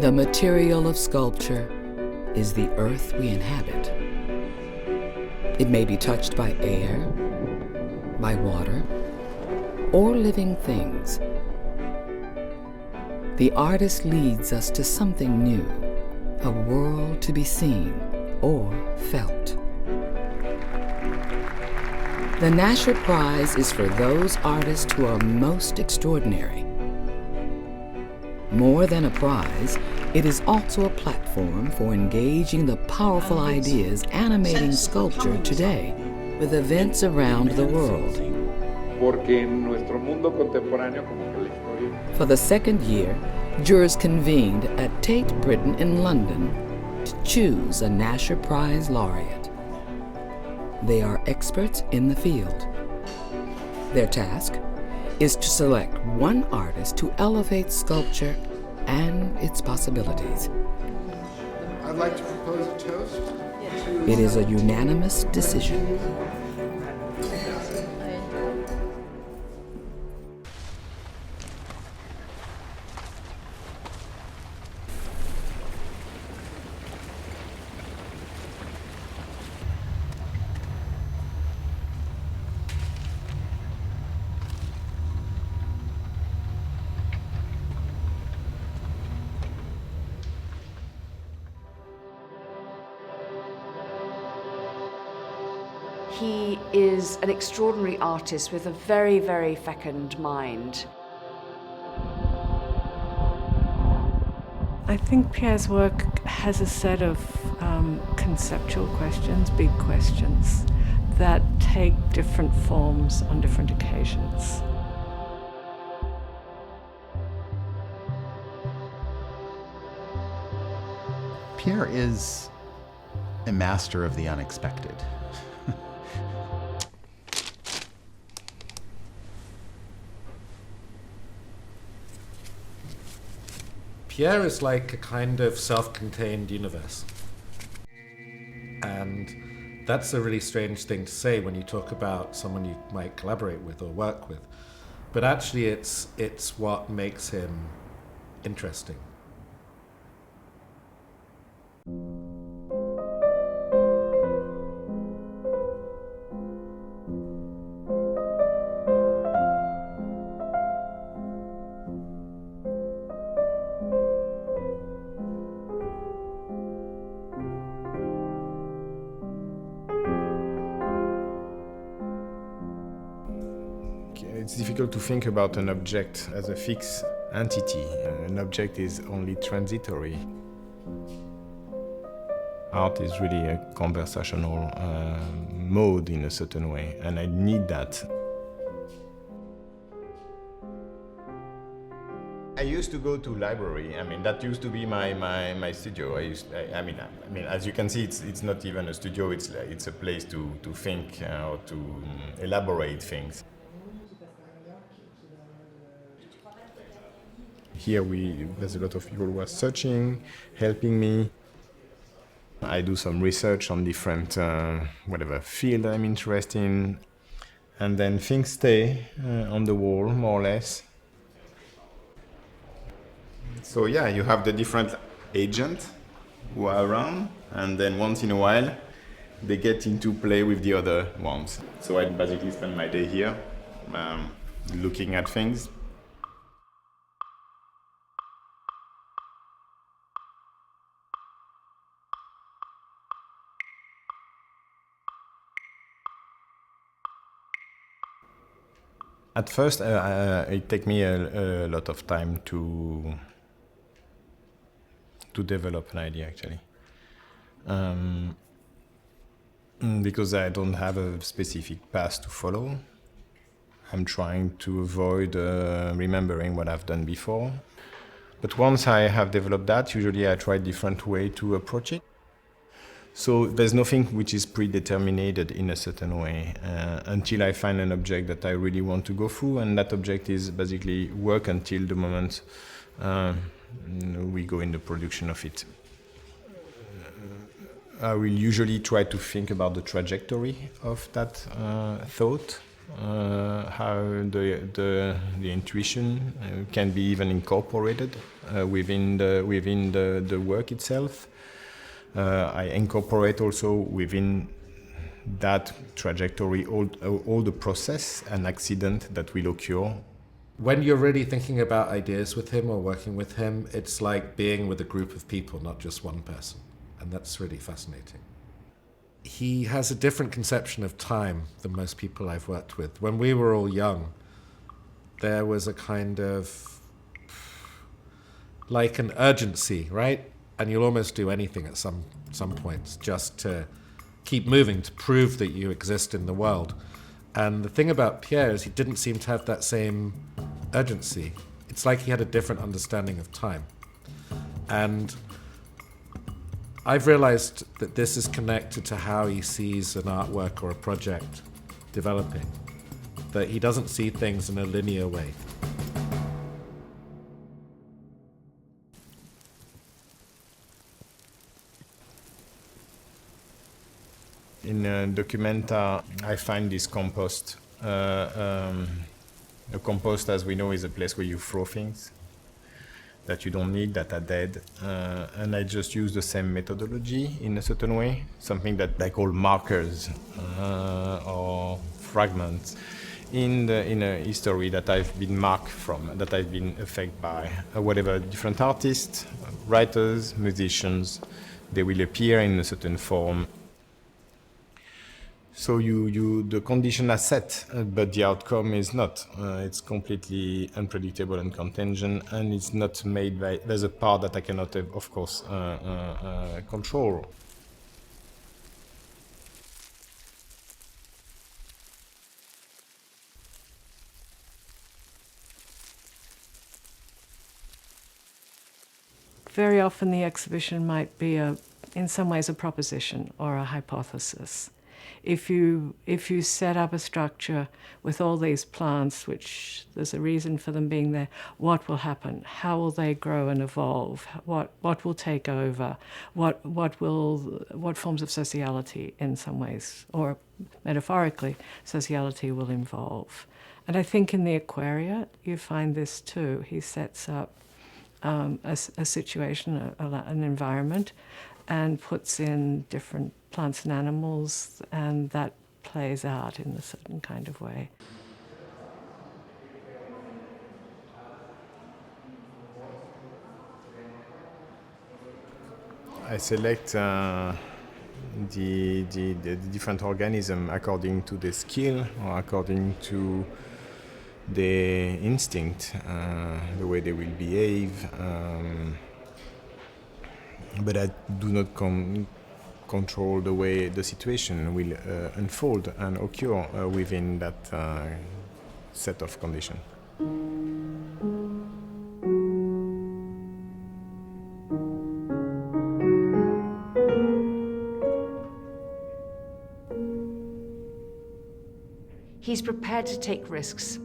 The material of sculpture is the earth we inhabit. It may be touched by air, by water, or living things. The artist leads us to something new, a world to be seen or felt. The Nasher Prize is for those artists who are most extraordinary. More than a prize, it is also a platform for engaging the powerful ideas animating sculpture today with events around the world. For the second year, jurors convened at Tate Britain in London to choose a Nasher Prize laureate. They are experts in the field. Their task is to select one artist to elevate sculpture and its possibilities. I'd like to propose a toast. It is a unanimous decision. He is an extraordinary artist with a very, very fecund mind. I think Pierre's work has a set of conceptual questions, big questions, that take different forms on different occasions. Pierre is a master of the unexpected. Pierre is like a kind of self-contained universe. And that's a really strange thing to say when you talk about someone you might collaborate with or work with. But actually it's what makes him interesting. It's difficult to think about an object as a fixed entity. An object is only transitory. Art is really a conversational mode in a certain way, and I need that. I used to go to library. I mean, that used to be my studio. I mean, as you can see, it's not even a studio. It's a place to think or to elaborate things. Here there's a lot of people who are searching, helping me. I do some research on different whatever field I'm interested in, and then things stay on the wall more or less. So yeah, you have the different agents who are around, and then once in a while they get into play with the other ones. So I basically spend my day here looking at things. At first, it took me a lot of time to develop an idea, actually. Because I don't have a specific path to follow. I'm trying to avoid remembering what I've done before. But once I have developed that, usually I try a different way to approach it. So there's nothing which is predetermined in a certain way until I find an object that I really want to go through, and that object is basically work until the moment we go in the production of it. I will usually try to think about the trajectory of that thought, how the intuition can be even incorporated within the work itself. I incorporate also within that trajectory all the process and accident that will occur. When you're really thinking about ideas with him or working with him, it's like being with a group of people, not just one person. And that's really fascinating. He has a different conception of time than most people I've worked with. When we were all young, there was a kind of like an urgency, right? And you'll almost do anything at some points just to keep moving, to prove that you exist in the world. And the thing about Pierre is he didn't seem to have that same urgency. It's like he had a different understanding of time. And I've realized that this is connected to how he sees an artwork or a project developing, that he doesn't see things in a linear way. In Documenta, I find this compost. A compost, as we know, is a place where you throw things that you don't need, that are dead. And I just use the same methodology in a certain way, something that I call markers or fragments in a history that I've been marked from, that I've been affected by. Whatever different artists, writers, musicians, they will appear in a certain form. So the condition are set, but the outcome is not. It's completely unpredictable and contingent, and it's not made by. There's a part that I cannot, of course, control. Very often the exhibition might be in some ways a proposition or a hypothesis. If you set up a structure with all these plants, which there's a reason for them being there, what will happen? How will they grow and evolve? What will take over? What forms of sociality in some ways, or metaphorically, sociality will involve? And I think in the Aquaria you find this too. He sets up a situation, an environment, and puts in different plants and animals, and that plays out in a certain kind of way. I select the different organism according to the skill or according to the instinct, the way they will behave. But I do not control the way the situation will unfold and occur within that set of conditions. He's prepared to take risks.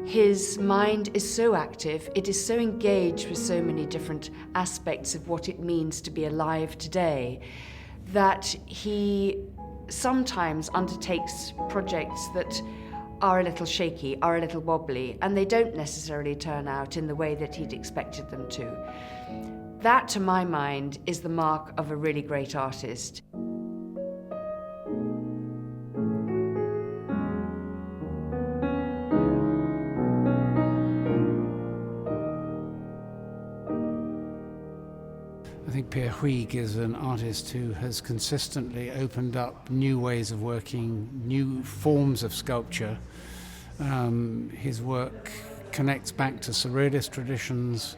His mind is so active, it is so engaged with so many different aspects of what it means to be alive today, that he sometimes undertakes projects that are a little shaky, are a little wobbly, and they don't necessarily turn out in the way that he'd expected them to. That, to my mind, is the mark of a really great artist. I think Pierre Huyghe is an artist who has consistently opened up new ways of working, new forms of sculpture. His work connects back to Surrealist traditions.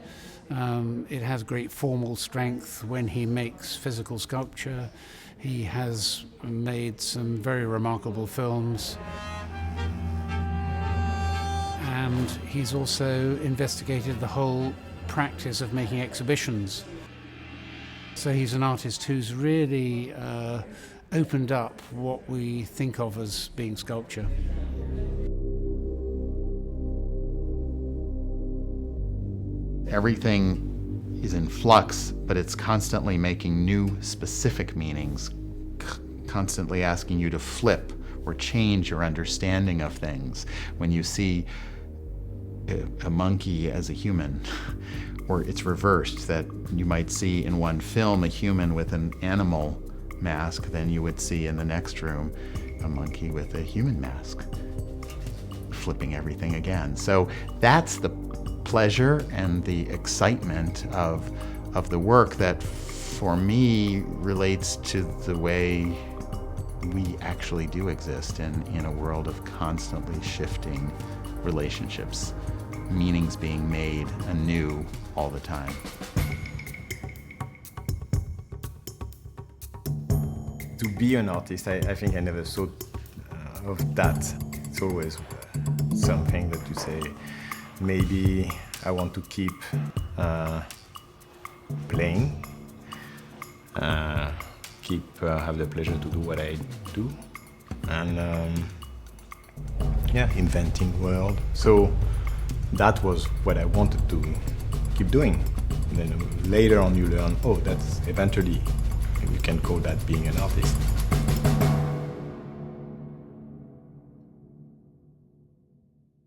It has great formal strength when he makes physical sculpture. He has made some very remarkable films. And he's also investigated the whole practice of making exhibitions. So he's an artist who's really opened up what we think of as being sculpture. Everything is in flux, but it's constantly making new specific meanings, constantly asking you to flip or change your understanding of things. When you see a monkey as a human, or it's reversed, that you might see in one film a human with an animal mask, then you would see in the next room a monkey with a human mask, flipping everything again. So that's the pleasure and the excitement of the work that, for me, relates to the way we actually do exist in a world of constantly shifting relationships, meanings being made anew all the time. To be an artist, I think I never thought of that. It's always something that you say, maybe I want to keep playing, have the pleasure to do what I do, and inventing world. So that was what I wanted to keep doing. And then later on you learn, that's eventually, you can call that being an artist.